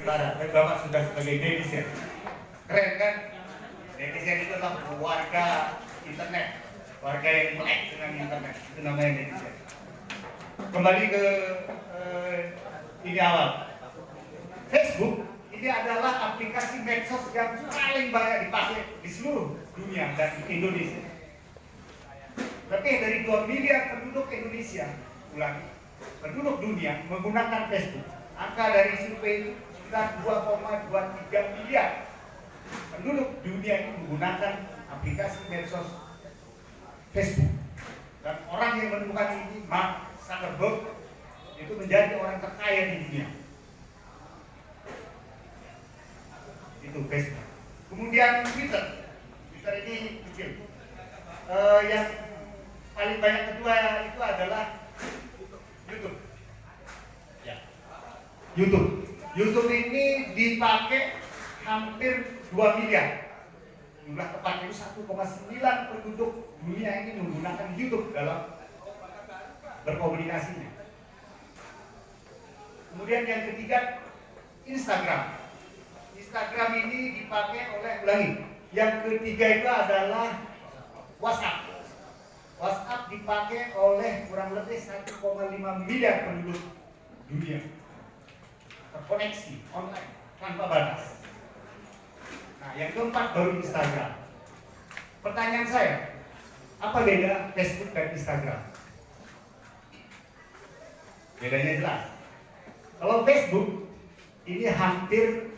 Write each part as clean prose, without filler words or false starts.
Barat, tapi Bapak sudah sebagai netizen. Keren kan? Netizen itu adalah warga internet, warga yang melek dengan internet, itu namanya netizen. Kembali ke ini awal. Facebook ini adalah aplikasi medsos yang paling banyak dipakai di seluruh dunia dan Indonesia. Lebih dari 2 miliar penduduk Indonesia, penduduk dunia menggunakan Facebook. Angka dari survei sekitar 2,23 miliar penduduk dunia ini menggunakan aplikasi medsos Facebook. Dan orang yang menemukan ini, Mark Zuckerberg, itu menjadi orang terkaya di dunia. Itu Facebook. Kemudian Twitter ini kecil. Yang paling banyak kedua itu adalah YouTube. Ya. YouTube ini dipakai hampir 2 miliar. Jumlah tepatnya itu 1,9 penduduk dunia ini menggunakan YouTube dalam berkomunikasinya. Kemudian yang ketiga, Instagram. Instagram ini dipakai oleh yang ketiga itu adalah WhatsApp. WhatsApp dipakai oleh kurang lebih 1,5 miliar penduduk dunia. Terkoneksi online tanpa batas. Nah, yang keempat baru Instagram. Pertanyaan saya, apa beda Facebook dan Instagram? Bedanya jelas. Kalau Facebook ini hampir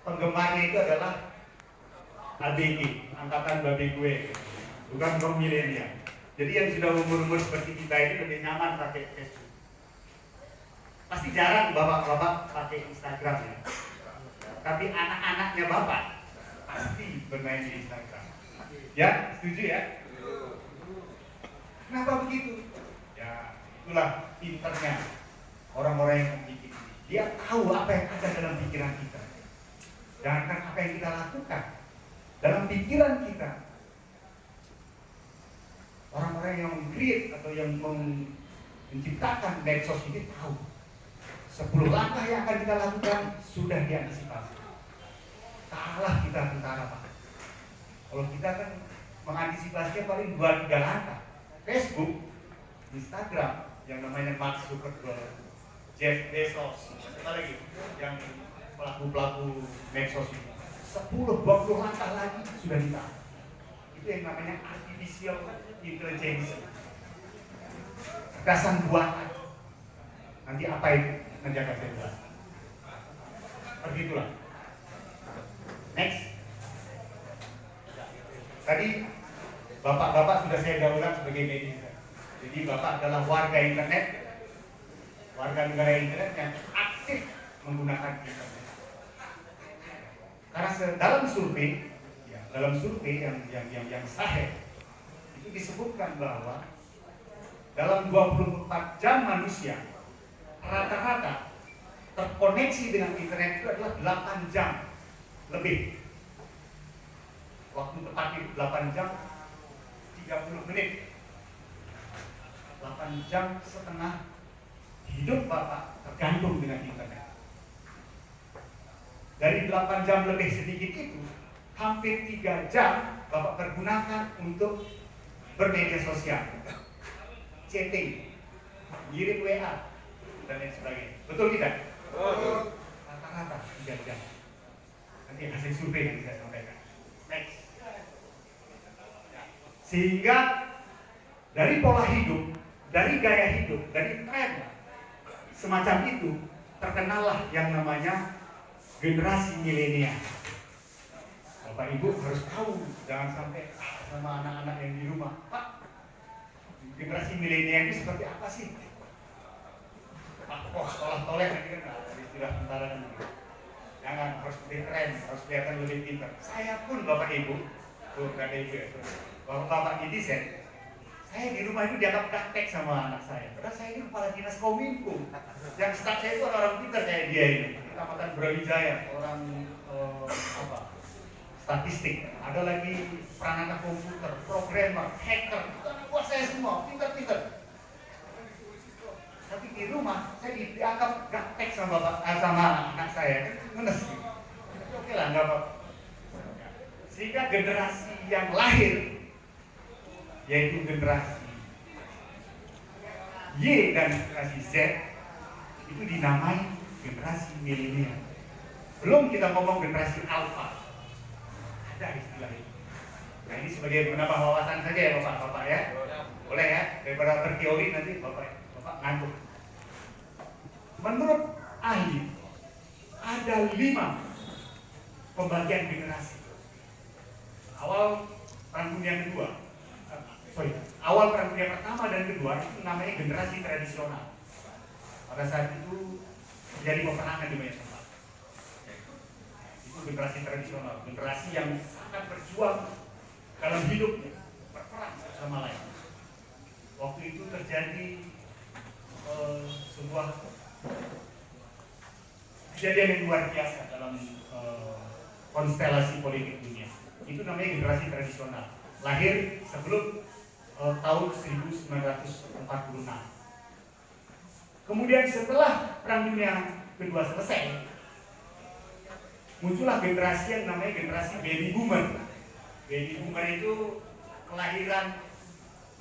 penggemarnya itu adalah ABG, angkatan babi gue, bukan kaum milenial. Jadi yang sudah umur-umur seperti kita ini lebih nyaman pakai Facebook. Pasti jarang bapak-bapak pakai Instagram ya. Tapi anak-anaknya bapak pasti bermain di Instagram. Ya, setuju ya? Kenapa begitu? Ya, itulah pinternya orang-orang yang membuat. Dia tahu apa yang ada dalam pikiran kita. Jangankan apa yang kita lakukan dalam pikiran kita. Orang-orang yang meng-create atau yang menciptakan medsos ini tahu 10 langkah yang akan kita lakukan sudah diantisipasi. Kalah kita tentara Pak. Kalau kita kan mengantisipasinya paling 2-3 langkah. Facebook, Instagram, yang namanya Mark Zuckerberg, Jeff Bezos, apa lagi yang pelaku-pelaku medsos ini 10-20 langkah lagi sudah ditahan. Itu yang namanya artificial intelligence, kecerdasan buatan. Nanti apa itu? Nanti akan saya jelaskan. Seperti itulah. Next. Tadi bapak-bapak sudah saya gaulkan sebagai netizen. Jadi bapak adalah warga internet, warga negara internet yang aktif menggunakan internet. Karena dalam survei yang sahih itu disebutkan bahwa dalam 24 jam manusia rata-rata terkoneksi dengan internet itu adalah 8 jam lebih. Waktu tepatnya 8 jam 30 menit. 8 jam setengah hidup bapak tergantung dengan internet. Dari 8 jam lebih sedikit itu, hampir 3 jam bapak pergunakan untuk bermedia sosial, chatting, kirim WA, dan lain sebagainya. Betul tidak? Betul. Rata-rata 3 jam. Nanti hasil survei yang saya sampaikan. Next. Sehingga dari pola hidup, dari gaya hidup, dari tren semacam itu, terkenallah yang namanya generasi milenial. Bapak Ibu harus tahu, jangan sampai sama anak-anak yang di rumah, Pak, generasi milenial ini seperti apa sih? Pak, sekolah toleh nanti kan istilah tentara kan. Jangan, harus lebih keren, harus kelihatan lebih pintar. Saya pun Bapak Ibu, tuh gak ada ibu ya, Bapak netizen, saya di rumah itu dianggap gaptek sama anak saya. Karena saya ini kepala dinas Kominfo. Yang staff saya itu orang pintar kayak dia ini. Kecamatan Brawijaya, orang statistik. Ada lagi perangkat komputer, programmer, hacker. Itu anak buah saya semua, pintar-pintar. Tapi di rumah saya dianggap gaptek sama anak saya. Menes. Oke lah, nggak apa-apa. Sehingga generasi yang lahir, yaitu generasi Y dan generasi Z, itu dinamai generasi milenial. Belum kita ngomong generasi alpha, ada istilah itu. Nah ini sebagai menambah wawasan saja ya Bapak-Bapak ya. Boleh ya, daripada berteori nanti Bapak ngantuk. Menurut ahli, ada 5 pembagian generasi. Awal Perang Dunia Kedua, awal Perang Dunia Pertama dan Kedua itu namanya generasi tradisional. Pada saat itu terjadi peperangan di banyak tempat. Itu generasi tradisional, generasi yang sangat berjuang dalam hidupnya, berperang sama lain. Waktu itu terjadi sebuah kejadian yang luar biasa dalam konstelasi politik dunia. Itu namanya generasi tradisional. Lahir sebelum tahun 1946. Kemudian setelah Perang Dunia Kedua selesai, muncullah generasi yang namanya generasi baby boomer. Baby boomer itu kelahiran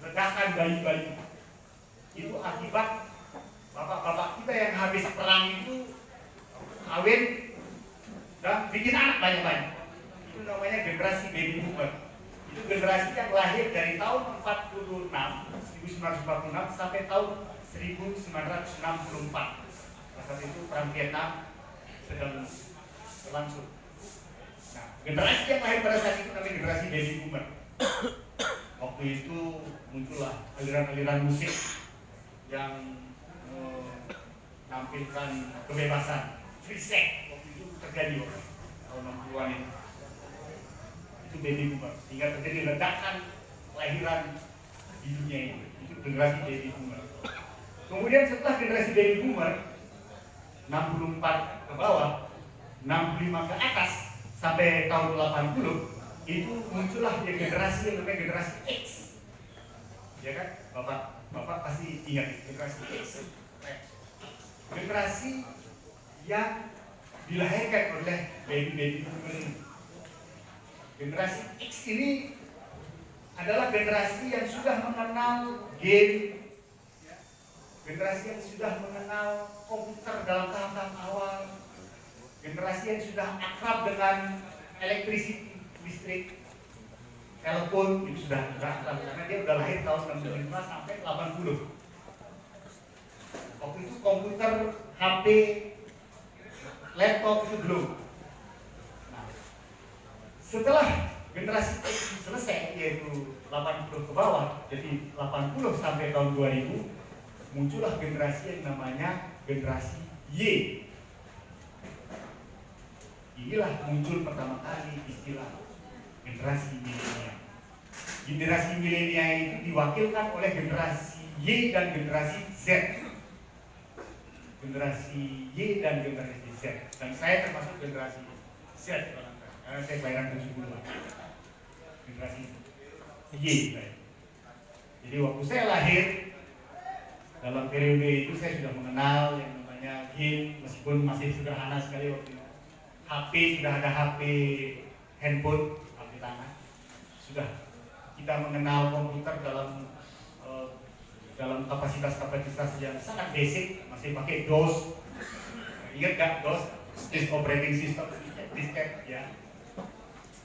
ledakan bayi-bayi. Itu akibat bapak-bapak kita yang habis perang itu kawin dan bikin anak banyak-banyak. Itu namanya generasi baby boomer. Itu generasi yang lahir dari tahun 1946 sampai tahun 1964. Saat itu perang Vietnam sedang berlangsung. Nah, generasi yang lahir pada saat itu namanya generasi baby boomer. Waktu itu muncullah aliran-aliran musik yang menampilkan kebebasan, free sex. Waktu itu terjadi tahun 60-an itu. Itu baby boomer, sehingga terjadi ledakan kelahiran di dunia ini. Itu generasi baby boomer. Kemudian setelah generasi baby boomer 64 ke bawah, 65 ke atas sampai tahun 80, itu muncullah generasi yang namanya generasi X. Ya kan? Bapak pasti ingat generasi X. Generasi yang dilahirkan oleh baby boomer ini. Generasi X ini adalah generasi yang sudah mengenal game, generasi yang sudah mengenal komputer dalam tahap-tahap awal, generasi yang sudah akrab dengan listrik, telepon itu sudah akrab karena dia sudah lahir tahun 65 sampai 80. Waktu itu komputer, HP, laptop itu belum. Setelah generasi X selesai, yaitu 80 ke bawah, jadi 80 sampai tahun 2000, muncullah generasi yang namanya generasi Y. Inilah muncul pertama kali istilah generasi milenial. Generasi milenial itu diwakilkan oleh generasi Y dan generasi Z. Generasi Y dan generasi Z. Dan saya termasuk generasi Z. Karena saya kelahiran 70-an. Generasi Y. Jadi waktu saya lahir, dalam periode itu saya sudah mengenal yang namanya game, meskipun masih sederhana sekali waktu itu. HP, sudah ada HP handphone, HP tangan. Sudah kita mengenal komputer dalam kapasitas yang sangat basic, masih pakai DOS. Ingat gak DOS? Disk Operating System, disket ya.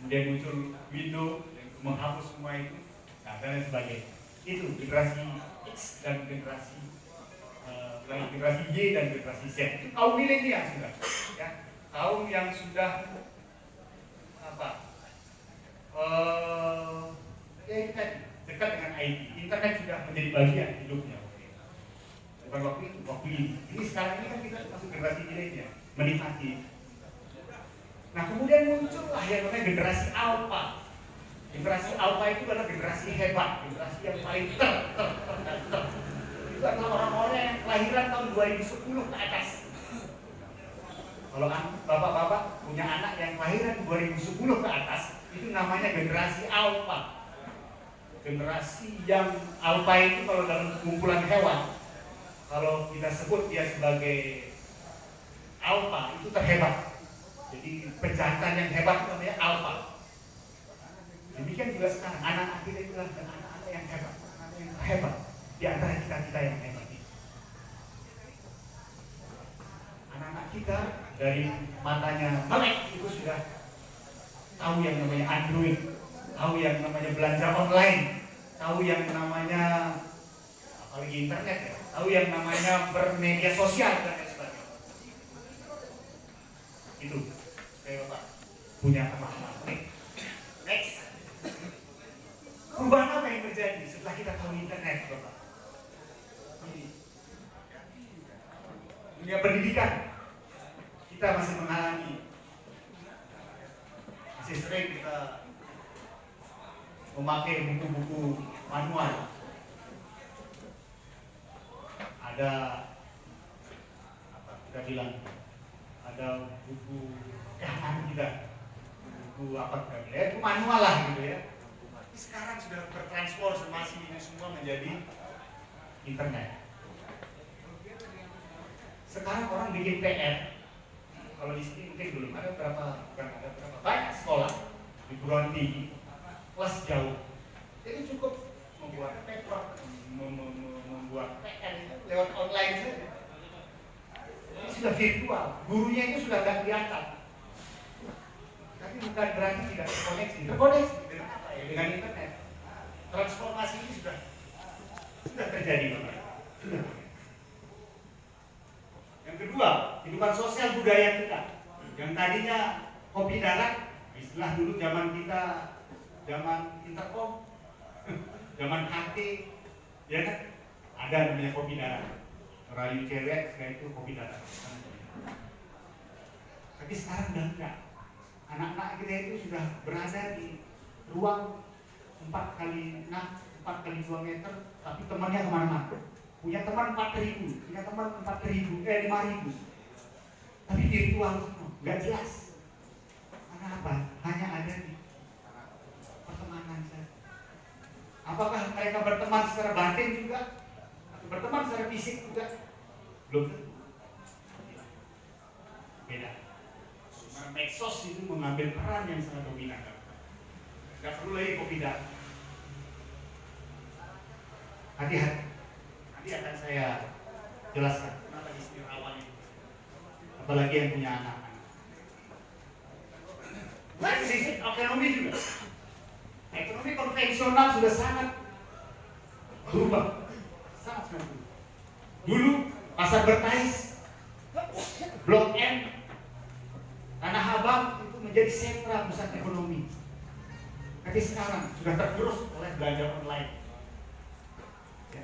Kemudian muncul Windows yang menghapus semua itu, nah, dan lain sebagainya. Itu generasi X dan generasi Y dan generasi Z. Itu kaum milenial sudah, ya. Kaum yang sudah ya itu tadi, dekat dengan IT. Internet sudah menjadi bagian hidupnya. Bukan waktu ini. Ini sekarang ini kan kita masuk generasi milenial, menikmati. Nah kemudian muncullah yang namanya generasi alpha. Generasi alpha itu adalah generasi hebat, generasi yang paling ter. Itu adalah orang-orang yang kelahiran tahun 2010 ke atas. Kalau bapak-bapak punya anak yang kelahiran 2010 ke atas, itu namanya generasi alpha. Generasi yang alpha itu kalau dalam kumpulan hewan, kalau kita sebut dia sebagai alpha, itu terhebat. Jadi pejantan yang hebat itu namanya alfa. Demikian juga sekarang anak-anak kita itu adalah anak-anak yang hebat, anak-anak yang hebat di antara kita yang hebat. Anak-anak kita dari matanya melek itu sudah tahu yang namanya Android, tahu yang namanya belanja online, tahu yang namanya apalagi internet ya, tahu yang namanya bermedia sosial dan lain sebagainya. Itu supaya Bapak punya pemahaman. Next. Perubahan apa yang terjadi setelah kita tahu internet, Bapak? Dunia pendidikan kita masih mengalami, masih sering kita memakai buku-buku manual. Ada apa kita bilang, ada buku kanan kita, buku apa kita bilang, buku manual lah gitu ya. Tapi sekarang sudah bertransformasi ini semua menjadi internet. Sekarang orang bikin PR, kalau di sini mungkin belum ada berapa banyak sekolah di perguruan tinggi kelas jauh. Jadi cukup membuat paper, membuat PR lewat online saja. Ini sudah virtual, gurunya itu sudah tidak kelihatan. Tapi bukan berarti tidak terkoneksi. Terkoneksi dengan apa ya? Dengan internet. Transformasi ini sudah terjadi, Bapak. Sudah. Yang kedua, kehidupan sosial budaya kita. Yang tadinya kopi darat, istilah dulu zaman kita, zaman interkom, zaman HT, ya kan? Ada namanya kopi darat. Rayu cewek, sekarang itu kopi darat. Tapi sekarang udah enggak. Anak-anak kita itu sudah berada di ruang 4 kali 6, 4 kali 2 meter, tapi temannya kemana-mana. Punya teman 4.000, punya teman 5.000. Tapi virtual semua, nggak jelas. Karena apa? Hanya ada di pertemanan saja. Apakah mereka berteman secara batin juga? Atau berteman secara fisik juga? Belum tentu. Beda. Medsos itu mengambil peran yang sangat dominan. Nggak perlu lagi kopi darat. Hati-hati. Nanti akan saya jelaskan kenapa istilah rawan itu. Apalagi yang punya anak-anak. Dari sisi ekonomi juga. Ekonomi konvensional sudah sangat berubah. Sangat berubah. Dulu pasar Bertais, Blok M, Tanah Abang itu menjadi sentra pusat ekonomi. Tapi sekarang sudah tergerus oleh belanja online. Ya.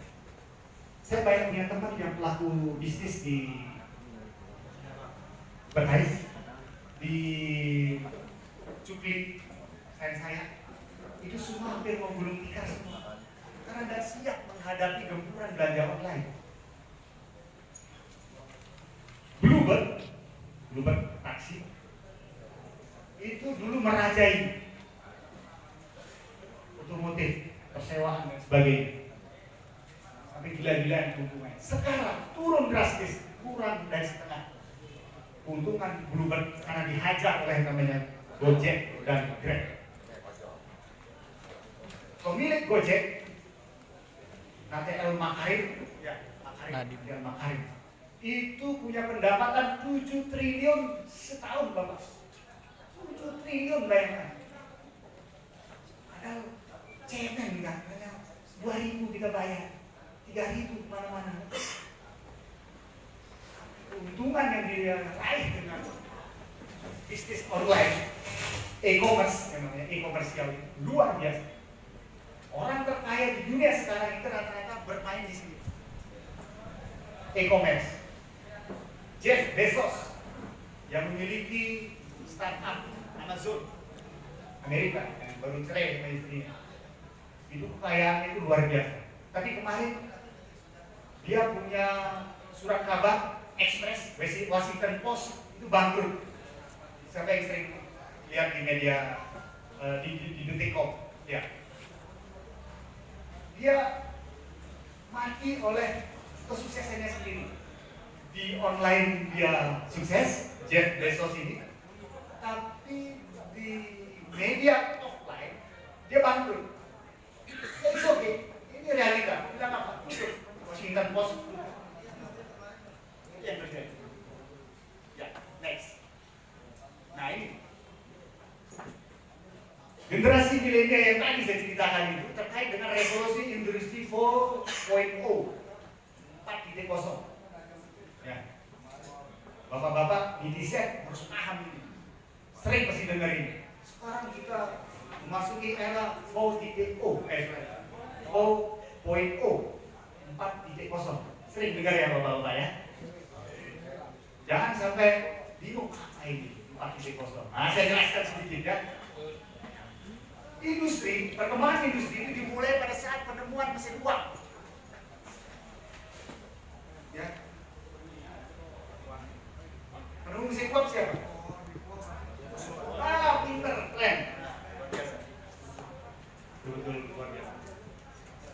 Saya banyak punya teman yang pelaku bisnis di Bertais, di Cukli, saya itu semua hampir mau gulung tikar semua karena tidak siap menghadapi gempuran belanja online. Bluebird taksi itu dulu merajai otomotif, persewaan dan sebagainya, sampai gila-gilaan keuntungan. Sekarang turun drastis, kurang dari setengah keuntungan Bluebird karena dihajar oleh namanya Gojek dan Grab. Pemilik Gojek, KTL Makarim, Makarim, itu punya pendapatan 7 triliun setahun, Bapak. 7 triliun bayangkan. Padahal cemen kan, 2.000 kita bayar, 3.000 kemana-mana. Keuntungan yang dia raih dengan bisnis online, e-commerce, namanya e-komersial, luar biasa. Orang terkaya di dunia sekarang itu rata-rata bermain di sini. E-commerce. Jeff Bezos yang memiliki startup Amazon Amerika yang baru cerai sama istrinya. Itu kekayaannya itu luar biasa. Tapi kemarin dia punya surat kabar Express Washington Post itu bangkrut. Siapa yang sering lihat di media di Detik.com? Ya. Dia mati oleh kesuksesannya sendiri. Di online dia sukses, Jeff Bezos ini, tapi di media offline dia bangkrut. Ya it's okay, ini realita. Bilang apa? Tutup. Washington Post. Ini yang terjadi. Ya, next. Nah ini generasi milenial yang tadi saya ceritakan itu terkait dengan revolusi industri 4.0, 4.0. Ya. Bapak-bapak netizen harus paham ini. Sering pasti dengar ini. Sekarang kita memasuki era 4.0, 4.0. Sering dengar ya bapak-bapak ya. Jangan sampai bingung apa ini 4.0. Nah, saya jelaskan sedikit ya. Perkembangan industri itu dimulai pada saat penemuan mesin uap. Ya. Penemu mesin uap siapa? Pinter, keren. Betul, luar biasa.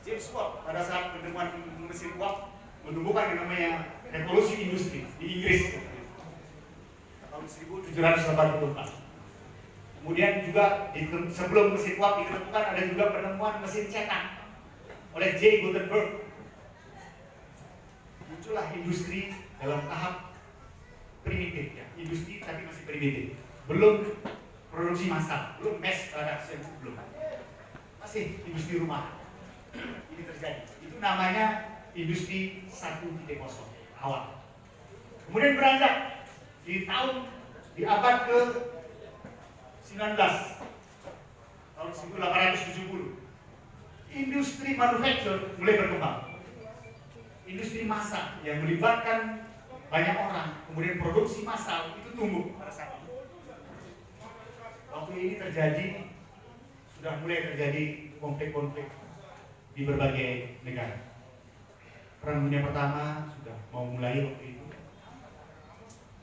James Watt pada saat penemuan mesin uap menumbuhkan yang namanya revolusi industri di Inggris tahun 1784. Kemudian juga sebelum mesin uap ditemukan ada juga penemuan mesin cetak oleh J. Gutenberg. Muncullah industri dalam tahap primitif ya, industri tapi masih primitif, belum produksi massal, belum mass production, belum, masih industri rumah. Ini terjadi. Itu namanya industri 1.0 awal. Kemudian beranjak di abad ke 19, tahun 1870, industri manufaktur mulai berkembang. Industri massal yang melibatkan banyak orang, kemudian produksi massal itu tumbuh pada saat itu. Waktu ini sudah mulai terjadi konflik-konflik di berbagai negara. Perang Dunia Pertama sudah mau mulai waktu itu.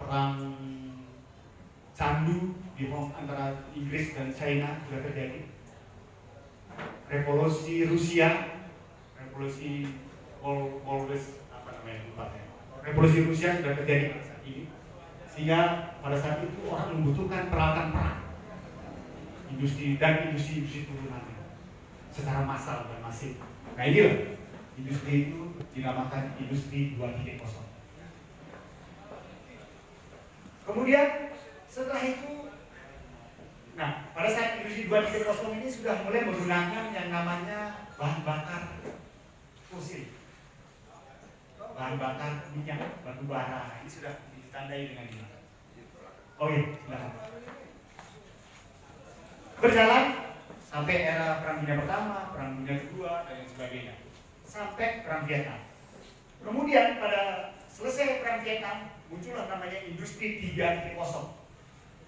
Perang Candu di antara Inggris dan China sudah terjadi. Revolusi Rusia, revolusi revolusi Rusia sudah terjadi pada saat ini. Sehingga pada saat itu orang membutuhkan peralatan perang, industri turunannya secara massal dan masif. Nah inilah industri itu dinamakan industri 2.0. Kemudian setelah itu, pada saat industri 2.0 ini sudah mulai menggunakan yang namanya bahan bakar fosil, bahan bakar minyak, batu bara. Ini sudah ditandai dengan ini. Oh iya, silahkan. Berjalan sampai era Perang Dunia Pertama, Perang Dunia Kedua, dan lain sebagainya, sampai Perang Vietnam. Kemudian pada selesai Perang Vietnam, muncullah namanya industri 3.0.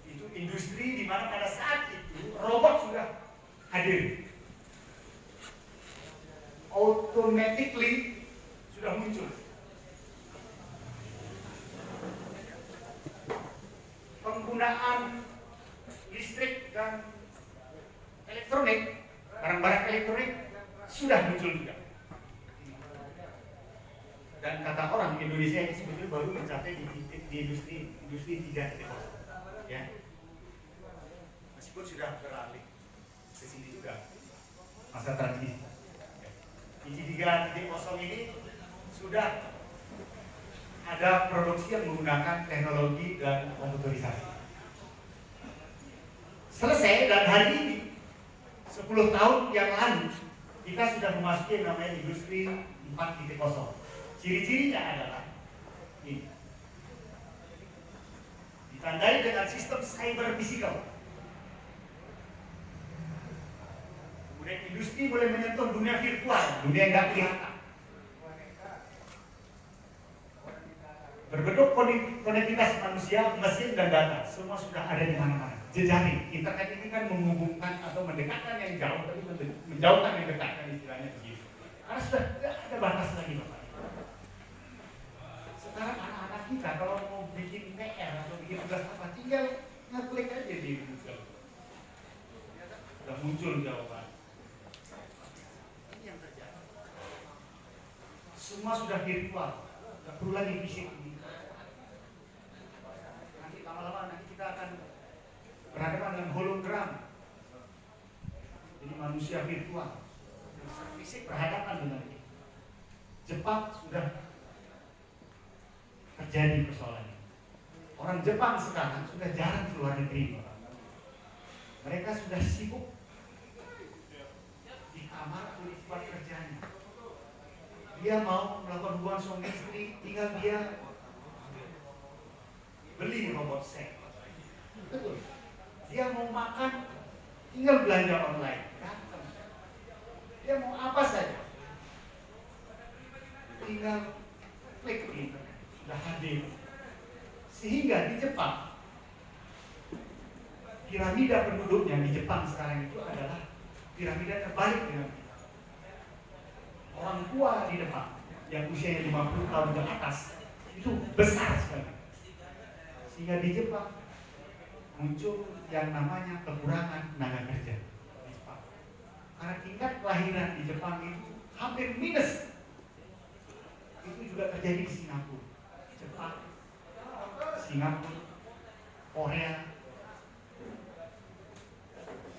Itu industri di mana pada saat itu robot sudah hadir, automatically sudah muncul. Penggunaan listrik dan elektronik, barang-barang elektronik sudah muncul juga. Dan kata orang Indonesia ini sebetulnya baru mencapai di industri 3.0. Ya. Meskipun sudah beralih ke sini juga masa transisi. Industri 3.0 ini sudah ada produksi yang menggunakan teknologi dan komputerisasi. Selesai, dan hari ini 10 tahun yang lalu kita sudah memasuki yang namanya industri 4.0. Ciri-cirinya adalah ini, ditandai dengan sistem cyber physical. Kemudian industri boleh menyentuh dunia virtual, dunia yang nggak kelihatan. Berbentuk konektivitas manusia, mesin, dan data, semua sudah ada di mana-mana. Jejaring, internet ini kan menghubungkan atau mendekatkan yang jauh, tapi menjauhkan yang dekat, kan istilahnya begitu. Karena sudah tidak ada batas lagi, Bapak. Sekarang anak-anak kita kalau mau bikin PR atau bikin tugas apa, tinggal ngeklik aja di Google. Sudah muncul jawaban. Ini yang terjadi. Semua sudah virtual, tidak perlu lagi fisik. Nanti lama-lama kita akan berhadapan dengan hologram. Jadi manusia virtual. Fisik berhadapan dengan ini. Jepang sudah terjadi persoalan ini. Orang Jepang sekarang sudah jarang keluar negeri. Mereka sudah sibuk di kamar atau di tempat kerjanya. Dia mau melakukan hubungan suami istri, tinggal dia beli robot seks. Betul. Dia mau makan, tinggal belanja online. Dia mau apa saja, tinggal klik di internet, sudah hadir. Sehingga di Jepang, piramida penduduknya di Jepang sekarang itu adalah piramida terbalik dengan kita. Orang tua di depan yang usianya 50 tahun ke atas itu besar sekali. Sehingga di Jepang muncul yang namanya kekurangan tenaga kerja di Jepang. Karena tingkat kelahiran di Jepang itu hampir minus. Itu juga terjadi di Singapura, Jepang, Singapura, Korea.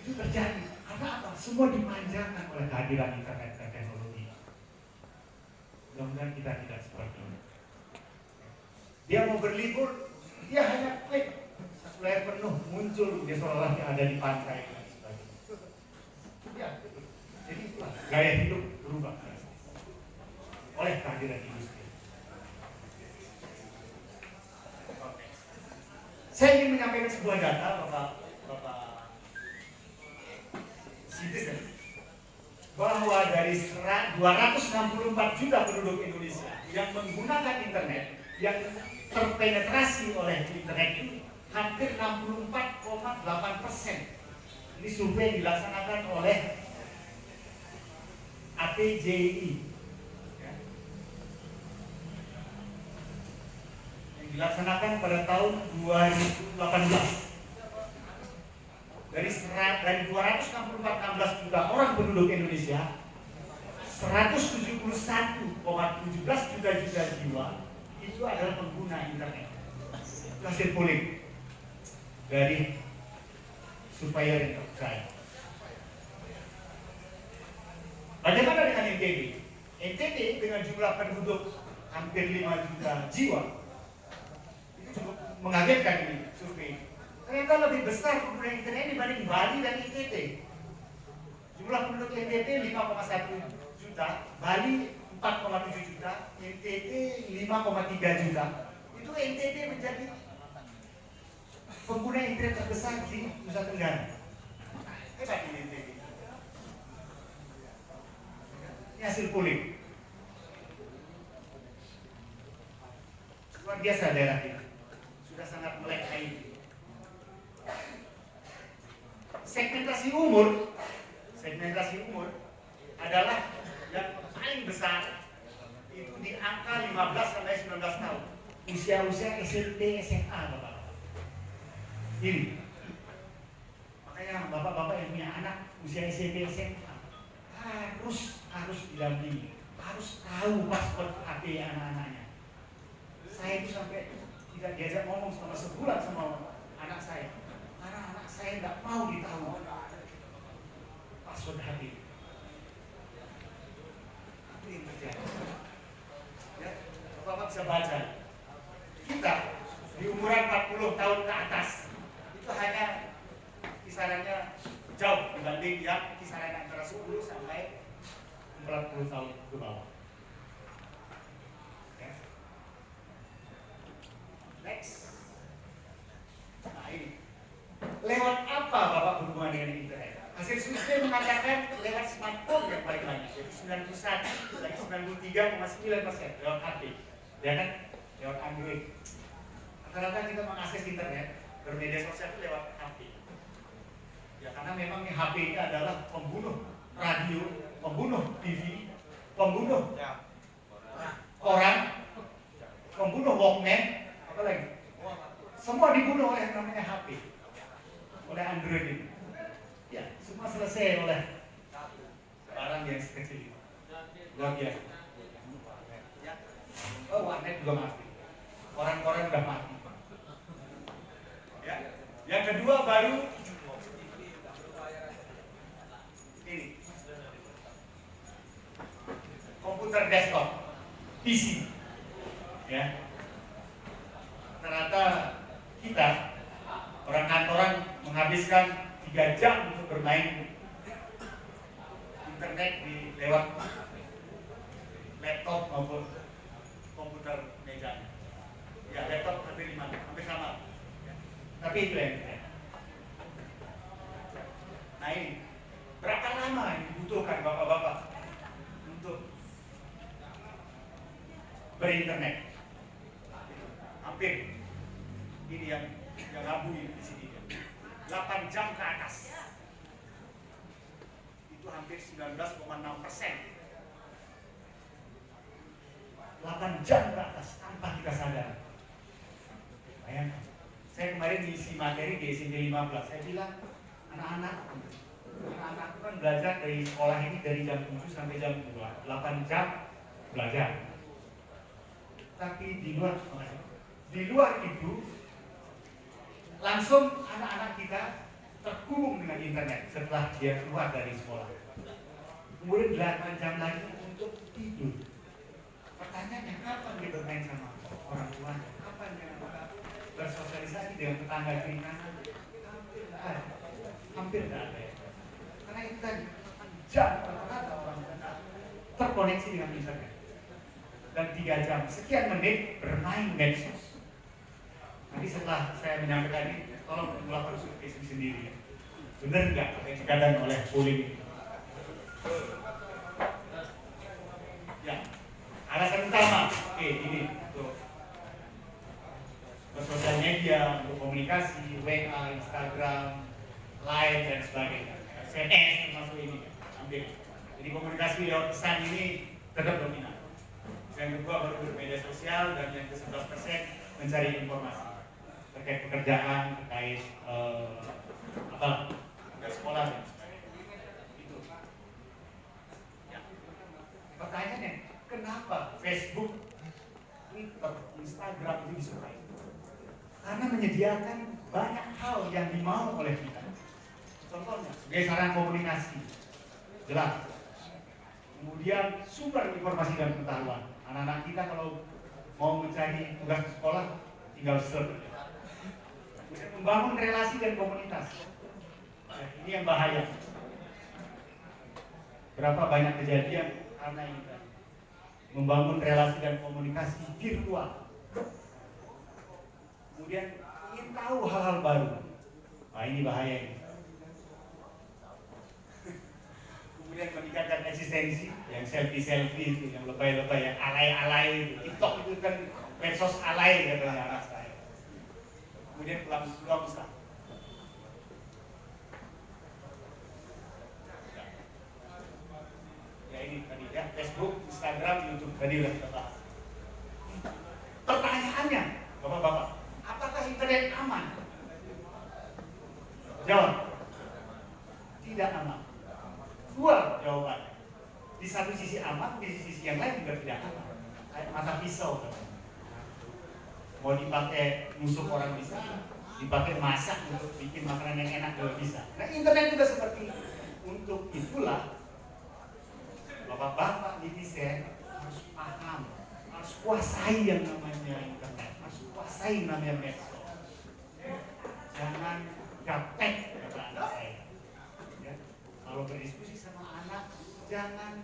Itu terjadi karena apa? Semua dimanjakan oleh kehadiran internet dan teknologi. Mudah-mudahan kita tidak seperti ini. Dia mau berlibur, dia hanya klik satu layar penuh, muncul dia seolah-olah ada di pantai dan sebagainya. Ya, jadi itulah gaya hidup berubah oleh kehadiran industri. Saya ingin menyampaikan sebuah data, Bapak citizen, bahwa dari 264 juta penduduk Indonesia yang menggunakan internet, yang terpenetrasi oleh internet itu hampir 64,8%. Ini survei dilaksanakan oleh APJI, yang dilaksanakan pada tahun 2018. Dari 264,16 juta orang penduduk Indonesia, 171,17 juta jiwa itu adalah pengguna internet. Itu hasil polling dari Surveyor yang terpercaya. Bagaimana dengan NTB? NTB dengan jumlah penduduk hampir 5 juta jiwa itu cukup mengagetkan ini survei. Ternyata lebih besar pengguna internet dibanding Bali dan NTT. Jumlah penduduk NTT 5,1 juta, Bali 4,7 juta, NTT 5,3 juta. Itu NTT menjadi pengguna internet terbesar di Nusa Tenggara. Hebat ini NTT. Ini hasil polling. Luar biasa daerah ini. Sudah sangat melek IT. Segmentasi umur adalah yang paling besar itu di angka 15 sampai 19 tahun. Usia-usia SMP, SMA, Bapak. Ini. Makanya bapak-bapak yang punya anak usia SMP, SMA harus didampingi, harus tahu password HP anak-anaknya. Saya itu sampai tidak diajak ngomong selama sebulan sama anak saya. Karena anak saya nggak mau ditahu password HP. Itu yang terjadi. Ya, Bapak bisa baca. Kita di umuran 40 tahun ke atas itu hanya kisarannya jauh dibanding yang kisaran antara 10 sampai 40 tahun ke bawah. Ya. Next. Nah ini. Lewat apa Bapak berhubungan dengan internet? Hasil survei mengatakan lewat smartphone yang paling banyak, yaitu 91, lagi 93,9% lewat HP, ya kan? Lewat Android. Rata-rata kita mengakses internet, bermedia sosial itu lewat HP. Ya karena memang HP ini adalah pembunuh radio, pembunuh TV, pembunuh koran, pembunuh Walkman, apa lagi? Semua dibunuh oleh yang namanya HP, oleh Android ini. Ya, semua selesai oleh barang yang sekecil itu. Luar biasa. Oh, warnet juga mati. Koran-koran udah mati. Ya, Yang kedua baru ini komputer desktop, PC, ya. Ternyata kita orang kantoran menghabiskan 3 jam untuk bermain internet di lewat laptop maupun komputer meja. Ya, laptop hampir sama. Tapi itu yang keren. Nah ini, berapa lama yang dibutuhkan bapak-bapak untuk berinternet? Hampir, ini yang abu di sini, 8 jam ke atas. Itu hampir 19,6%. 8 jam ke atas tanpa kita sadar. Bayangkan. Saya kemarin diisi materi di SMP 15, saya bilang anak-anak itu kan belajar dari sekolah ini dari jam 7 sampai jam 2, 8 jam belajar. Tapi di luar itu langsung anak-anak kita terhubung dengan internet setelah dia keluar dari sekolah. Kemudian 8 jam lagi untuk tidur. Pertanyaannya, kapan dia bermain sama orang tuanya? Kapan dia bersosialisasi dengan tetangga kiri kanan? Hampir tidak ada. Karena itu tadi jam rata-rata orang terkoneksi dengan internet. Dan 3 jam, sekian menit bermain medsos. Nanti setelah saya menyampaikan ini, tolong melakukan survei sendiri. Benar nggak apa yang dikatakan oleh polling ini? Ya, alasan utama, ini untuk bersosial media, untuk komunikasi, WA, Instagram, Line dan sebagainya. SMS termasuk ini, hampir. Jadi komunikasi lewat pesan ini tetap dominan. Yang kedua baru bermedia sosial, dan yang ke-11% mencari informasi terkait pekerjaan, terkait terkait sekolah dan sebagainya. Itu. Ya. Pertanyaannya, kenapa Facebook, Twitter, Instagram itu disukai? Karena menyediakan banyak hal yang dimau oleh kita. Contohnya, sebagai sarana komunikasi, jelas. Kemudian sumber informasi dan pengetahuan. Anak-anak kita kalau mau mencari tugas di sekolah, tinggal search. Kemudian membangun relasi dan komunitas. Ini yang bahaya. Berapa banyak kejadian karena ini tadi. Membangun relasi dan komunikasi virtual. Kemudian ingin tahu hal-hal baru. Nah ini bahaya ini. Kemudian meningkatkan eksistensi, yang selfie itu, yang lebay-lebay, yang alay-alay itu. TikTok itu kan medsos alay katanya anak saya. Kemudian pulang Ustaz. Ya ini tadi ya, Facebook, Instagram, YouTube tadi udah kita bahas. Pertanyaannya, bapak-bapak, apakah internet aman? Jawab. Tidak aman. Dua jawaban. Di satu sisi aman, di sisi yang lain juga tidak aman. Kayak mata pisau kan. Mau dipakai nusuk orang bisa, dipakai masak untuk bikin makanan yang enak juga bisa. Nah internet juga seperti itu. Untuk itulah bapak-bapak netizen harus paham, harus kuasai yang namanya internet, harus kuasai namanya medsos. Jangan gaptek kata anak saya. Ya. Kalau berdiskusi sama anak, jangan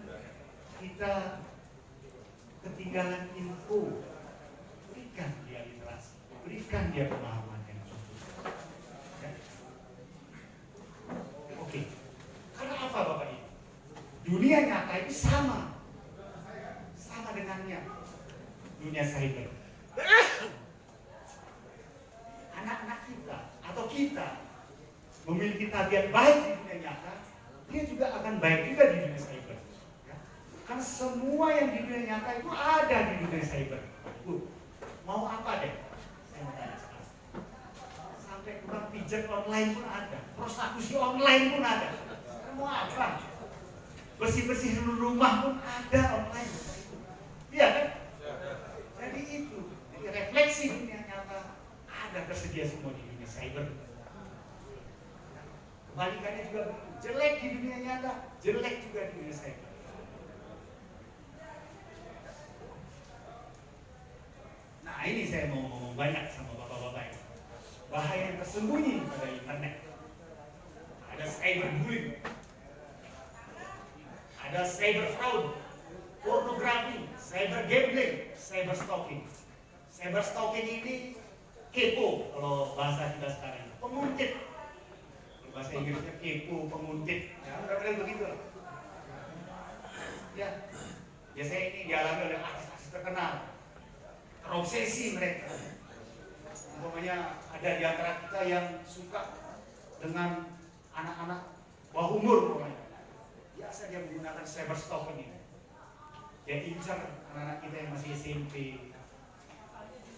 kita ketinggalan info. Berikan dia literasi, berikan dia pemahaman yang cukup. Ya. Oke. Karena apa Bapak Ibu? Dunia nyata itu sama dengannya dunia cyber. Anak-anak kita atau kita memiliki tabiat baik di dunia nyata, dia juga akan baik juga di dunia cyber. Ya. Karena semua yang di dunia nyata itu ada di dunia cyber. Mau apa deh? Saya mau tanya sekarang. Sampai tukang pijat online pun ada, prostitusi online pun ada. Mau apa? Bersih-bersih dulu rumah pun ada online. Iya kan? Jadi itu, jadi refleksi dunia nyata ada tersedia semua di dunia cyber. Kebalikannya juga begitu. Jelek di dunia nyata, jelek juga di dunia cyber. Nah ini saya mau ngomong banyak sama bapak-bapak ini. Bahaya yang tersembunyi pada internet. Ada cyberbullying, ada cyber fraud, pornografi, cyber gambling, cyber stalking. Cyber stalking ini kepo kalau bahasa kita sekarang, penguntit. Bahasa Inggrisnya kepo, penguntit. Ya, udah begitu. Ya, biasanya ini dialami oleh artis-artis terkenal. Terobsesi mereka. Umpamanya ada di antara kita yang suka dengan anak-anak bawah umur pokoknya. Biasa dia menggunakan cyber stalking ini. Dia incar anak-anak kita yang masih SMP.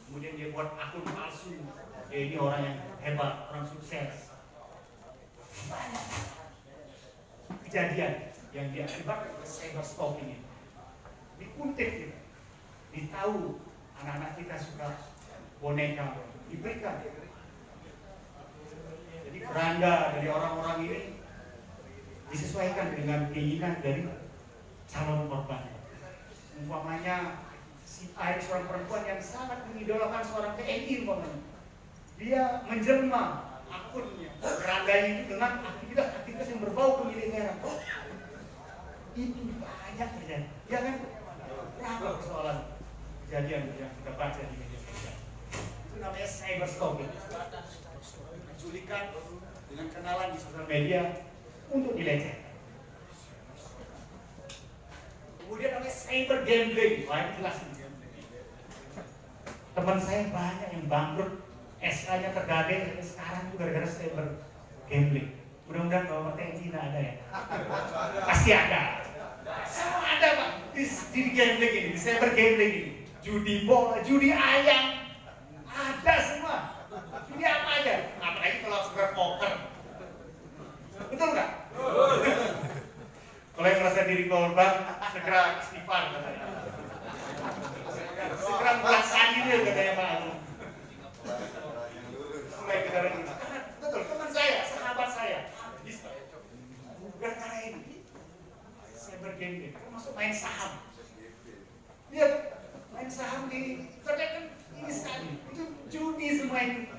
Kemudian dia buat akun palsu. Dia ini orang yang hebat, orang sukses. Banyak kejadian yang diakibatkan oleh cyber stalking ini. Dikuntit kita. Ditahu anak-anak kita suka boneka, diberikan. Jadi keranda dari orang-orang ini disesuaikan dengan keinginan dari calon korban. Umpamanya si A seorang perempuan yang sangat mengidolakan seorang TNI umpamanya. Dia menjelma akunnya, keranda itu dengan aktivitas yang berbau kemiliteran. Itu banyak terjadi. Ya kan? Berapa persoalan kejadian yang kita baca di media sosial. Itu namanya cyber stalking. Penculikan dengan kenalan di sosial media untuk dilecehkan. Kemudian namanya cyber gambling. Wah, ini jelas ini. Teman saya banyak yang bangkrut, SK-nya tergadai sekarang itu gara-gara cyber gambling. Mudah-mudahan Bapak TNI tidak ada ya. Pasti ada. Semua ada Pak. Di gambling ini, di cyber gambling ini. Judi bola, judi ayam. Ada semua. Judi apa aja. Apalagi kalau sekedar poker. Betul nggak? Kalau yang merasa diri korban, segera istighfar katanya. Segera melaksani dia katanya Pak. Mulai kita lagi. Betul, teman saya, sahabat saya. Gara-gara ini, cyber gambling, termasuk main saham. Dia main saham di internet kan ini sekali. Itu judi semua ini.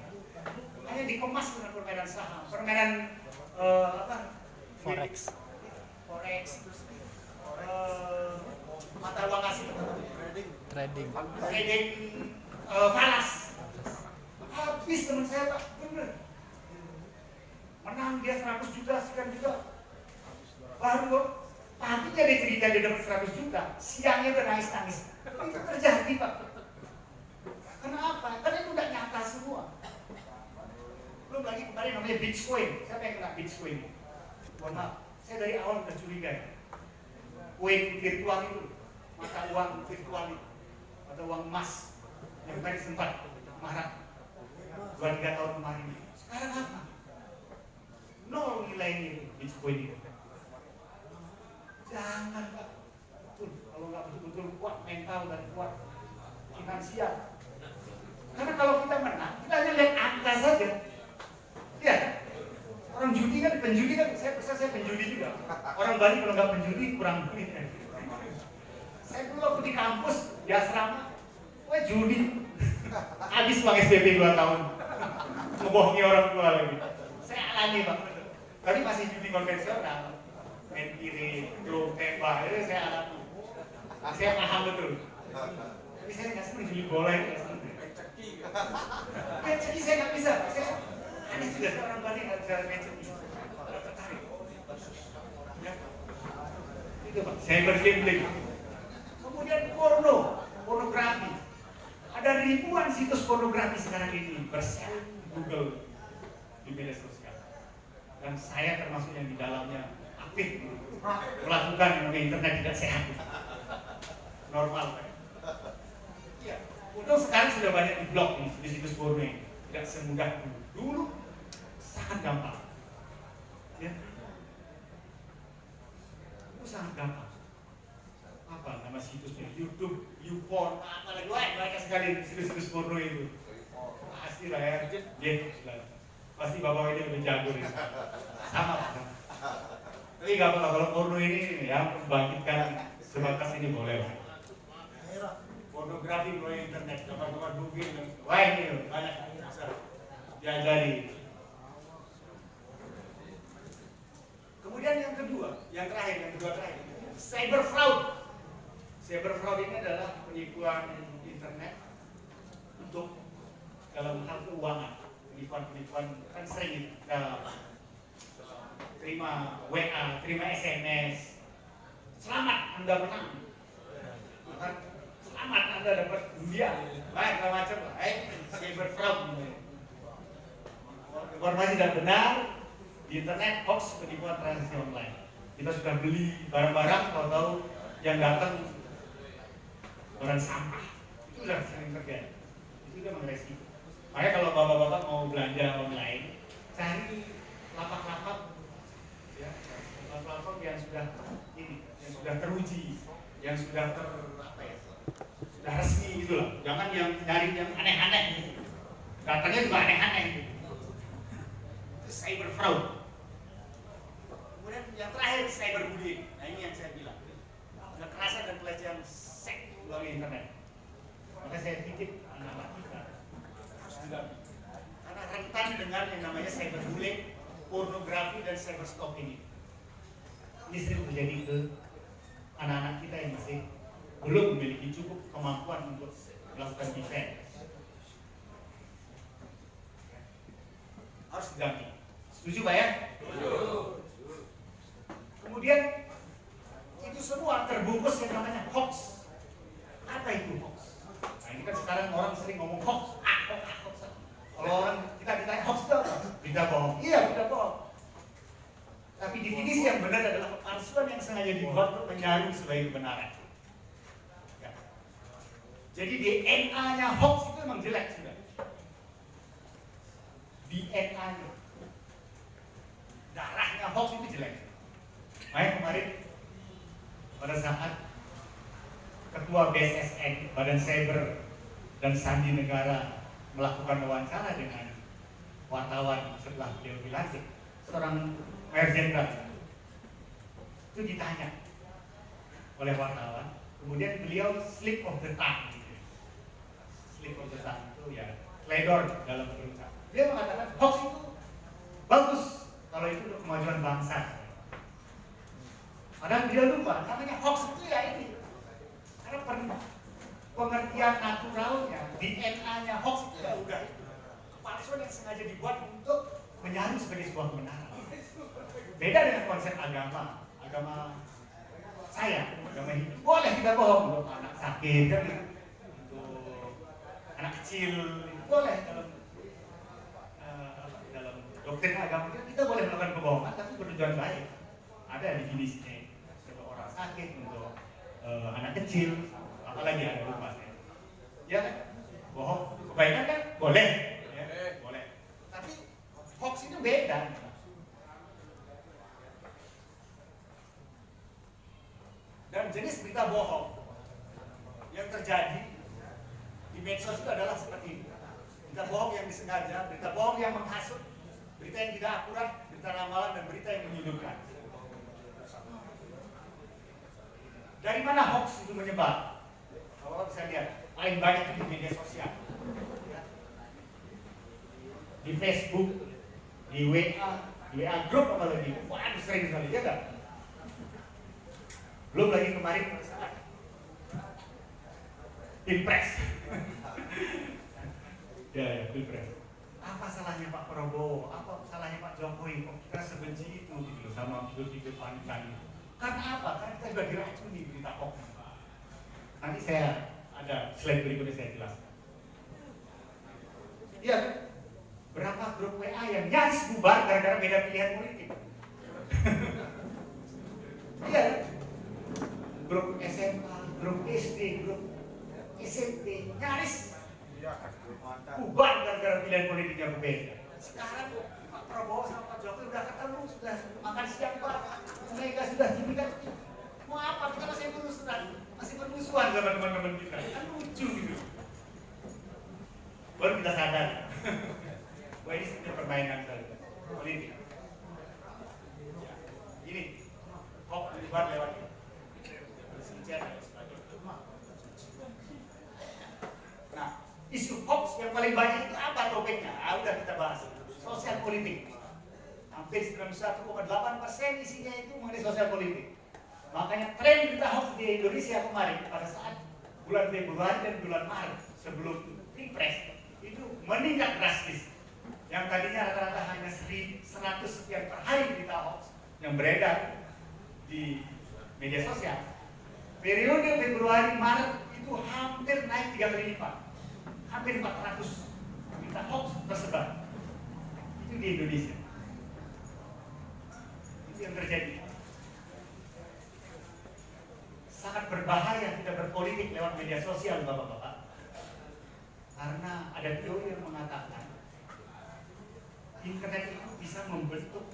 Hanya dikemas dengan permainan saham, permainan Forex, terus mata uang asing, trading, falas. Habis teman saya Pak, bener. Menang dia 100 juta, sekian juta. Baru kok, paginya dia cerita dia dapat 100 juta, siangnya dia nangis-nangis. Itu terjadi Pak. Kenapa? Karena itu udah nyata semua. Belum lagi kemarin namanya Bitcoin. Siapa yang kena Bitcoin? Mohon maaf, saya dari awal udah curiga ya. Koin virtual itu, mata uang virtual itu, mata uang emas yang tadi sempat marah 2-3 tahun kemarin. Sekarang apa? Nol nilainya Bitcoin itu. Jangan Pak. Betul, kalau nggak betul-betul kuat mental dan kuat finansial. Karena kalau kita menang, kita hanya lihat angka saja. Lihat, orang judi kan, penjudi kan, saya penjudi juga. Orang Bali kalau nggak penjudi kurang duit. Saya dulu waktu di kampus, di asrama, wah judi. Habis uang SPP 2 tahun. Membohongi orang tua lagi. Saya alami Pak. Tapi masih judi konvensional. Main kiri, drum, tembak, itu saya alami. Saya paham betul. Tapi saya nggak senang judi bola itu. Main ceki saya nggak bisa. Saya aneh juga orang Bali nggak bisa main ceki. Tertarik. Ya. Itu Pak, cyber gambling. Kemudian pornografi. Ada ribuan situs pornografi sekarang ini bersel Google di media sosial. Dan saya termasuk yang di dalamnya aktif melakukan internet tidak sehat. Normal. Ya, untuk sekarang sudah banyak di blog nih, di situs porno ini. Tidak semudah dulu. Dulu sangat gampang. Ya. Itu sangat gampang. Apa nama situsnya? YouTube, YouPorn, apa lagi? Wah, banyak sekali situs-situs porno itu. Pasti lah ya. Pasti bapak ini lebih jago nih. Sama Pak. Tapi nggak apa-apa, kalau porno ini ya membangkitkan sebatas ini boleh lah. Pornografi melalui internet, kabar-kabar booking, wah ini banyak bisa diajari. Kemudian yang kedua terakhir, cyber fraud. Cyber fraud ini adalah penipuan internet untuk dalam hal keuangan. Penipuan kan sering kita terima WA, terima SMS. Selamat Anda menang. Selamat Anda dapat undian. Baik, macam lah. Cyber fraud. Informasi tidak benar di internet, hoax, penipuan transaksi online. Kita sudah beli barang-barang, tahu-tahu yang datang barang sampah. Itu sudah sering terjadi. Itu sudah resiko. Makanya kalau bapak-bapak mau belanja online, cari lapak-lapak, ya, lapak-lapak yang sudah teruji, yang sudah sudah resmi gitu loh. Jangan yang nyari yang aneh-aneh gitu. Datangnya juga aneh-aneh gitu. Itu cyber fraud. Kemudian yang terakhir cyberbullying. Nah ini yang saya bilang, kekerasan dan pelecehan seks melalui internet. Maka saya titip anak-anak kita harus juga, karena rentan dengan yang namanya cyberbullying, pornografi dan cyberstalking ini. Ini sering terjadi ke anak-anak kita yang masih belum memiliki cukup kemampuan untuk melakukan defense. Harus didampingi. Setuju Pak ya? Kemudian itu semua terbungkus yang namanya hoax. Apa itu hoax? Nah ini kan sekarang orang sering ngomong hoax. Hoax. Kalau orang kita ditanya hoax itu apa? Berita bohong. Iya, berita bohong. Tapi definisi yang benar adalah kepalsuan yang sengaja dibuat untuk menyaring sebagai kebenaran. Ya. Jadi DNA-nya hoax itu memang jelek sudah. DNA-nya, darahnya hoax itu jelek. Makanya kemarin pada saat Ketua BSSN, Badan Cyber dan Sandi Negara melakukan wawancara dengan wartawan setelah beliau dilantik, seorang Mayor Jenderal itu ditanya oleh wartawan, kemudian beliau slip of the tongue, gitu. Slip of the tongue itu ya teledor dalam berucap. Dia mengatakan hoax itu bagus kalau itu untuk kemajuan bangsa. Padahal dia lupa, namanya hoax itu ya ini. Karena pengertian naturalnya, DNA-nya hoax itu ya udah itu. Kepalsuan yang sengaja dibuat untuk menyaring sebagai sebuah kebenaran. Beda dengan konsep agama saya, agama hidup. Boleh kita bohong untuk anak sakit, kan? Untuk anak kecil, boleh dalam doktrin agama kita boleh melakukan kebohongan, tapi bertujuan baik. Ada definisinya. Orang sakit, untuk anak kecil, apalagi ada lupa saya. Ya kan? Bohong, kebaikan kan? Boleh. Ya, boleh. Tapi hoax itu beda. Dan jenis berita bohong yang terjadi di medsos itu adalah seperti ini. Berita bohong yang disengaja, berita bohong yang menghasut, berita yang tidak akurat, berita ramalan, dan berita yang menyudutkan. Dari mana hoax itu menyebar? Kalau bisa lihat, paling banyak itu di media sosial, di Facebook, di WA grup apalagi. Waduh sering sekali, ya kan? Belum lagi kemarin Pilpres. Ya, Pilpres. Apa salahnya Pak Prabowo? Apa salahnya Pak Jokowi? Kok kita sebenci itu gitu sama figur-figur panutan itu? Karena apa? Karena kita sudah diracuni berita hoax. Nanti saya ada slide berikutnya saya jelaskan. Iya, berapa grup WA yang nyaris bubar gara-gara beda pilihan politik? Iya, grup SMA, grup SD, grup SMP nyaris bubar gara-gara pilihan politik yang berbeda. Sekarang Pak Prabowo sama Pak Jokowi sudah ketemu, sudah makan siang Pak. Mereka sudah gini kan. Mau apa? Kita masih bermusuhan sama teman-teman kita. Kan lucu gitu. Baru kita sadar. Wah ini sebenarnya permainan saja. paling banyak itu apa topiknya? Udah kita bahas. Sosial politik. Hampir 91,8% isinya itu mengenai sosial politik. Makanya tren berita hoax di Indonesia kemarin pada saat bulan Februari dan bulan Maret sebelum Pilpres itu meningkat drastis. Yang tadinya rata-rata hanya 100 sekian per hari berita hoax yang beredar di media sosial. Periode Februari Maret itu hampir naik 3 kali lipat. Hampir 400 berita hoax tersebar. Itu di Indonesia. Itu yang terjadi. Sangat berbahaya kita berpolitik lewat media sosial, Bapak-bapak. Karena ada teori yang mengatakan internet itu bisa membentuk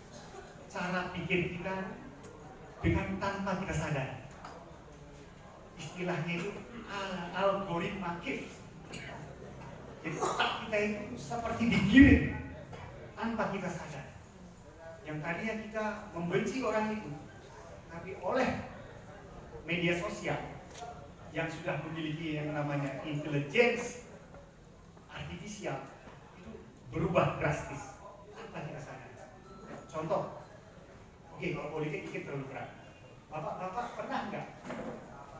cara pikir kita dengan tanpa kita sadar. Istilahnya itu algoritma shift. Jadi otak kita itu seperti digiring tanpa kita sadar. Yang tadinya kita membenci orang itu, tapi oleh media sosial yang sudah memiliki yang namanya intelligence artifisial itu berubah drastis tanpa kita sadar. Contoh, oke, kalau politik dikit terlalu berat. Bapak pernah nggak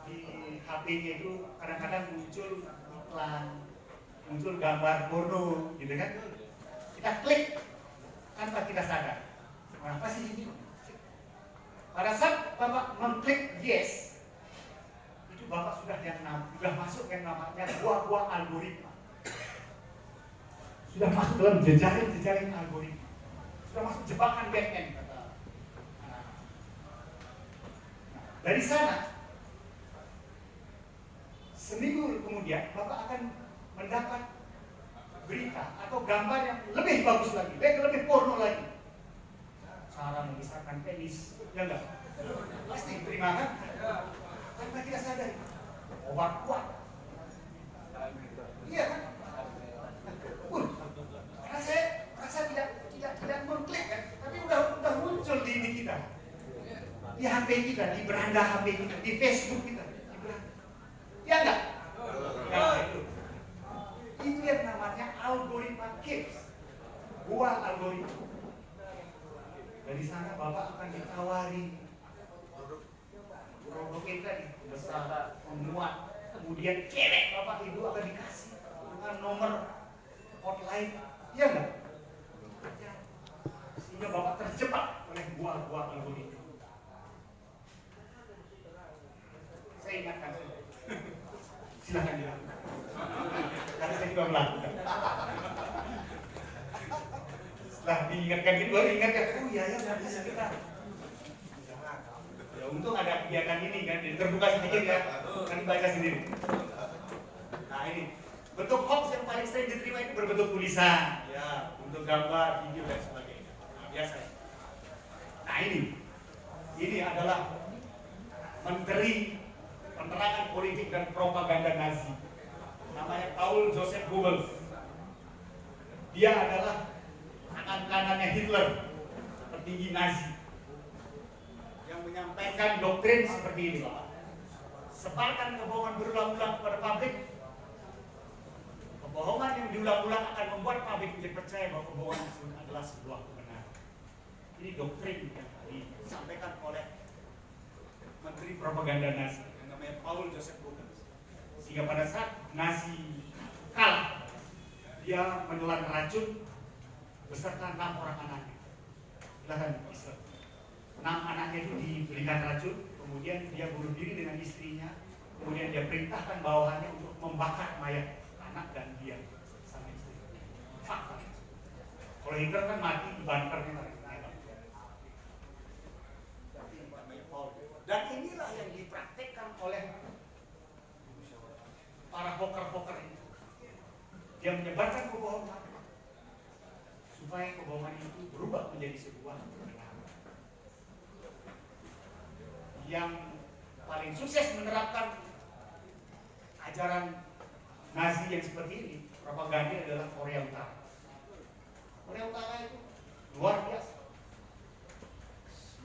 di HP-nya itu kadang-kadang muncul iklan, muncul gambar porno, gitu kan? Kita klik tanpa kita sadar. Apa sih ini? Pada saat Bapak mengklik yes, itu Bapak sudah masuk yang namanya buah-buah algoritma. Sudah masuk dalam jejaring algoritma. Sudah masuk jebakan back-end, kata. Dari sana, seminggu kemudian Bapak akan mendapat berita atau gambar yang lebih bagus lagi, lebih porno lagi. Cara membesarkan penis, ya enggak? Pasti terima kan? Tanpa kita sadar. Obat kuat. Iya kan? Karena saya tidak mengklik kan, tapi udah muncul di kita, di HP kita, di beranda HP kita, di Facebook kita, di beranda. Ya enggak? Ya itu yang namanya algoritma shift. Buah algoritma. Dari sana Bapak akan ditawari produk kita besar, memuat, kemudian cewek Bapak itu akan dikasih dengan nomor hotline, iya enggak? Sehingga Bapak terjebak oleh buah-buah algoritma. Saya ingatkan, silakan dilakukan. Karena saya juga melakukan. Setelah diingatkan itu baru ingat ya, oh iya ya bisa kita. Ya untung ada kegiatan ini kan, jadi terbuka sedikit ya, nanti baca sendiri. Nah ini bentuk hoax yang paling sering diterima itu berbentuk tulisan, ya, bentuk gambar, video dan sebagainya. Nah, biasa. Nah ini adalah Menteri Penerangan Politik dan Propaganda Nazi. Namanya Paul Joseph Goebbels. Dia adalah tangan kanannya Hitler, petinggi Nazi, yang menyampaikan doktrin seperti ini, Bapak. Sebarkan kebohongan berulang-ulang kepada publik. Kebohongan yang diulang-ulang akan membuat publik menjadi percaya bahwa kebohongan itu adalah sebuah kebenaran. Ini doktrin yang disampaikan oleh Menteri Propaganda Nazi yang namanya Paul Joseph Goebbels. Sehingga pada saat Nazi kalah, dia menelan racun beserta 6 orang anaknya. Silahkan Islam. 6 anaknya itu diberikan racun, kemudian dia bunuh diri dengan istrinya, kemudian dia perintahkan bawahannya untuk membakar mayat anak dan dia sama istri. Fakta. Kalau Hitler kan mati di bunkernya. Dan inilah yang dipraktekkan oleh para poker ini. Dia menyebarkan kebohongan supaya kebohongan itu berubah menjadi sebuah kebenaran. Yang paling sukses menerapkan ajaran Nazi yang seperti ini, propaganda, adalah Korea Utara. Korea Utara itu luar biasa.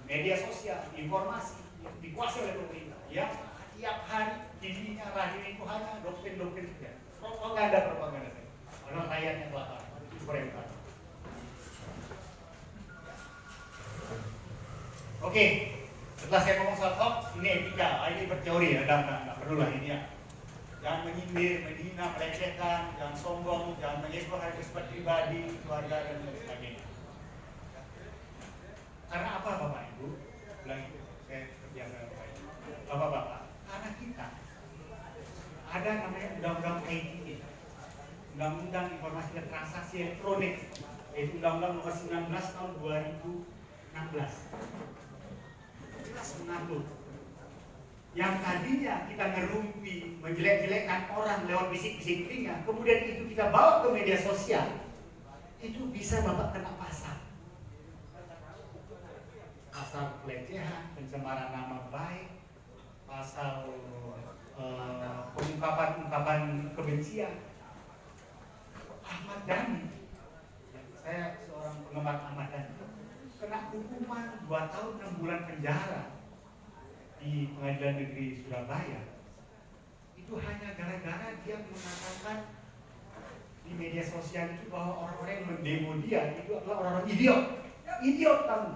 Media sosial, informasi yang dikuasai oleh pemerintah, yang tiap hari TV-nya, radio itu hanya doktrin-doktrin saja. Propaganda saja. Karena layarnya kelapa, itu Korea Utara. Oke, setelah saya ngomong soal hoax, ini etika, ini berteori ya, nggak perlu lah ini ya. Jangan menyindir, menghina, melecehkan, jangan sombong, jangan mengeksploitasi pribadi, keluarga dan lain sebagainya. Karena apa Bapak Ibu? Bilang itu, saya terbiasa Bapak Ibu. Bapak-bapak, karena kita ada namanya undang-undang ITE, Undang-Undang Informasi dan Transaksi Elektronik, yaitu Undang-Undang Nomor 19 Tahun 2016. Jelas mengatur yang tadinya kita ngerumpi, menjelek-jelekkan orang lewat bisik-bisik telinga, kemudian itu kita bawa ke media sosial, itu bisa Bapak kena pasal. Pasal pelecehan, pencemaran nama baik, pasal pengungkapan kebencian. Ahmad Dhani, saya seorang penggemar Ahmad Dhani, kena hukuman 2 tahun 6 bulan penjara di Pengadilan Negeri Surabaya. Itu hanya gara-gara dia mengatakan di media sosial itu bahwa orang-orang yang mendemo dia itu adalah orang-orang idiot. Idiot kamu.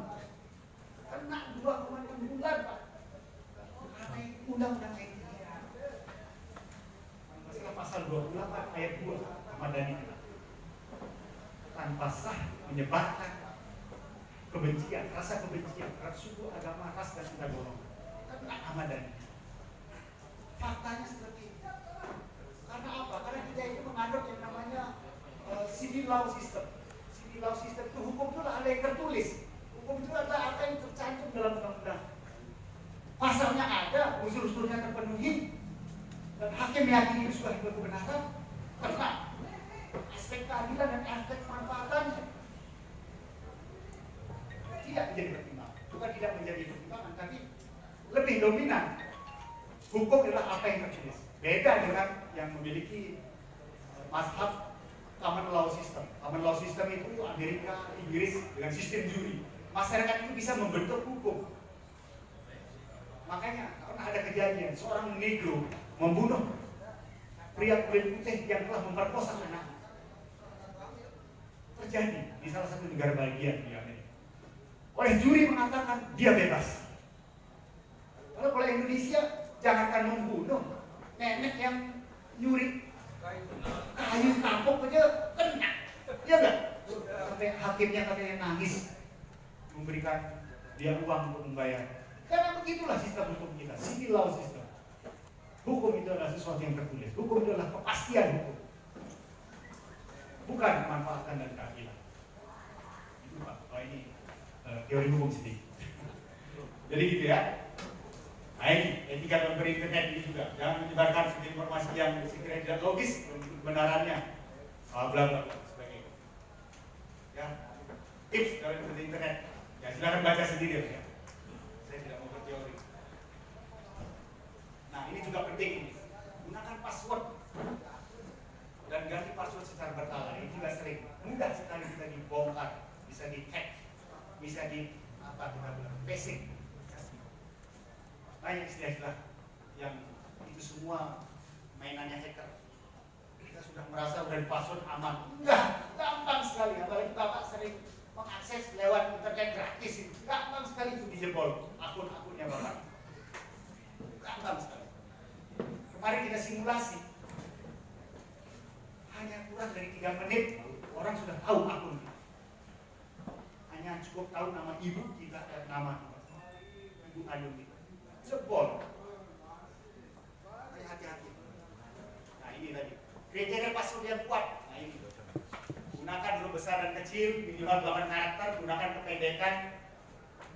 Kena 2,6 bulan Pak. Karena undang-undang ITE. Masalah pasal 28 ayat 2 Ahmad Dhani tanpa sah menyebarkan kebencian, rasa kebencian terhadap suku, agama, ras dan antar golongan. Kena Ahmad Dhani. Faktanya seperti itu. Karena apa? Karena kita itu menganut yang namanya civil law system. Civil law system itu hukum itu ada yang tertulis. Hukum itu adalah apa yang tercantum dalam undang-undang. Pasalnya ada, unsur-unsurnya terpenuhi, dan hakim meyakini itu sudah kebenaran. Karena aspek keadilan dan aspek kemanfaatan tidak menjadi pertimbangan. Bukan tidak menjadi pertimbangan, tapi lebih dominan. Hukum adalah apa yang tertulis. Beda dengan yang memiliki mazhab common law system. Common law system itu Amerika, Inggris dengan sistem juri. Masyarakat itu bisa membentuk hukum. Makanya karena ada kejadian seorang negro membunuh pria kulit putih yang telah memperkosa anak. Terjadi di salah satu negara bagian di Amerika. Oleh juri mengatakan dia bebas. Lalu kalau Indonesia jangankan membunuh, nenek yang nyuri kayu kapok aja kena, iya nggak? Sampai hakimnya katanya nangis memberikan dia uang untuk membayar. Karena begitulah sistem hukum kita, civil law system. Hukum itu adalah sesuatu yang tertulis. Hukum itu adalah kepastian hukum, bukan kemanfaatan dan keadilan. Itu Pak, ini teori hukum sedikit. Jadi gitu ya. Nah ini, etika dan berinternet ini juga. Jangan menyebarkan informasi yang sekiranya tidak logis untuk kebenarannya. Bla bla bla sebagainya. Ya, tips dalam berinternet. Ya silakan baca sendiri ya. Saya tidak mau berteori. Nah ini juga penting ini. Gunakan password dan ganti password secara berkala. Ini juga sering. Mudah sekali bisa dibongkar, bisa di-hack, bisa di apa kita bilang phishing. Banyak istilah-istilah yang itu semua mainannya hacker. Kita sudah merasa udah di password aman. Enggak, gampang sekali. Apalagi Bapak sering mengakses lewat internet gratis itu. Gampang sekali itu dijebol akun-akunnya Bapak. Gampang sekali. Kemarin kita simulasi. Hanya kurang dari 3 menit orang sudah tahu akun kita. Hanya cukup tahu nama ibu kita dan nama ibu kandung kita. Jebol. Hati-hati. Nah ini tadi kriteria password yang kuat. Nah ini gunakan huruf besar dan kecil, minimal 8 karakter. Gunakan kependekan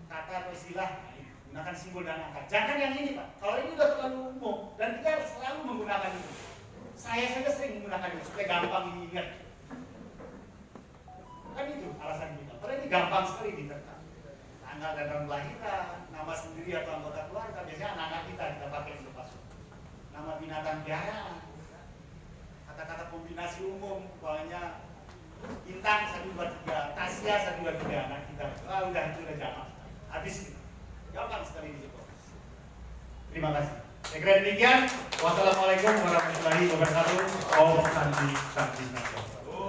kata atau istilah. Nah, ini. Gunakan simbol dan angka. Jangan yang ini Pak. Kalau ini udah terlalu umum dan kita selalu menggunakan itu. Saya saja sering menggunakan itu supaya gampang diingat. Kan itu alasan kita. Karena ini gampang sekali diterka. Tanggal dan tahun kelahiran, nama sendiri atau anggota keluarga, biasanya anak-anak kita pakai itu password. Nama binatang piaraan, kata-kata kombinasi umum, pokoknya Intan 123, Tasya 123, anak kita. Udah itu udah jamak. Habis itu. Gampang sekali disitu. Terima kasih. Saya kira demikian. Wassalamualaikum warahmatullahi wabarakatuh. Om Santi Santi.